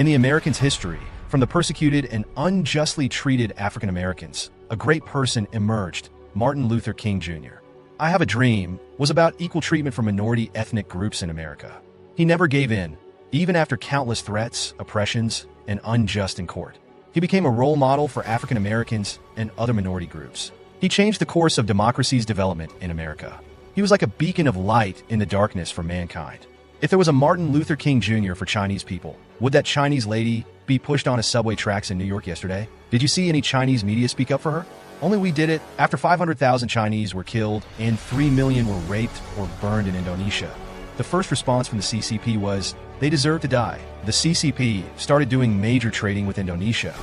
In the Americans' history, from the persecuted and unjustly treated African Americans, a great person emerged, Martin Luther King Jr. I Have a Dream was about equal treatment for minority ethnic groups in America. He never gave in, even after countless threats, oppressions, and unjust in court. He became a role model for African Americans and other minority groups. He changed the course of democracy's development in America. He was like a beacon of light in the darkness for mankind. If there was a Martin Luther King Jr. for Chinese people, would that Chinese lady be pushed onto subway tracks in New York yesterday? Did you see any Chinese media speak up for her? Only we did it after 500,000 Chinese were killed and 3 million were raped or burned in Indonesia. The first response from the CCP was, they deserve to die. The CCP started doing major trading with Indonesia.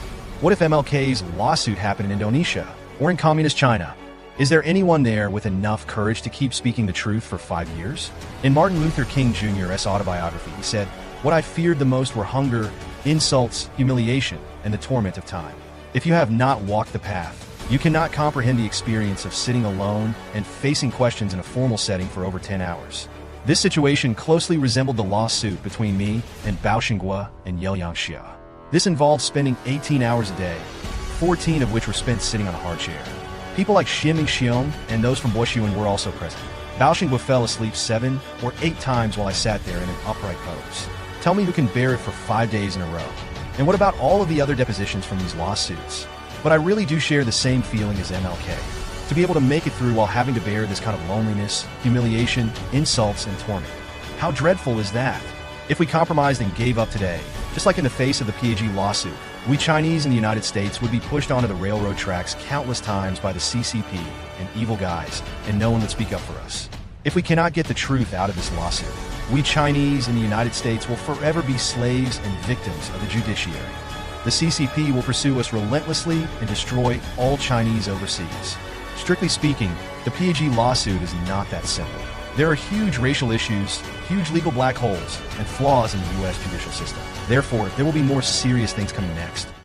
What if MLK's lawsuit happened in Indonesia or in communist China? Is there anyone there with enough courage to keep speaking the truth for 5 years? In Martin Luther King Jr.'s autobiography, he said, "What I feared the most were hunger, insults, humiliation, and the torment of time. If you have not walked the path, you cannot comprehend the experience of sitting alone and facing questions in a formal setting for over 10 hours." This situation closely resembled the lawsuit between me and Miles Guo and Xia. This involved spending 18 hours a day, 14 of which were spent sitting on a hard chair. People like Xim Xiong and those from Boishuan were also present. Miles Guo fell asleep 7 or 8 times while I sat there in an upright pose. Tell me who can bear it for 5 days in a row. And what about all of the other depositions from these lawsuits? But I really do share the same feeling as MLK. To be able to make it through while having to bear this kind of loneliness, humiliation, insults, and torment. How dreadful is that? If we compromised and gave up today, just like in the face of the PAG lawsuit, we Chinese in the United States would be pushed onto the railroad tracks countless times by the CCP and evil guys, and no one would speak up for us. If we cannot get the truth out of this lawsuit, we Chinese in the United States will forever be slaves and victims of the judiciary. The CCP will pursue us relentlessly and destroy all Chinese overseas. Strictly speaking, the PAG lawsuit is not that simple. There are huge racial issues, huge legal black holes, and flaws in the U.S. judicial system. Therefore, there will be more serious things coming next.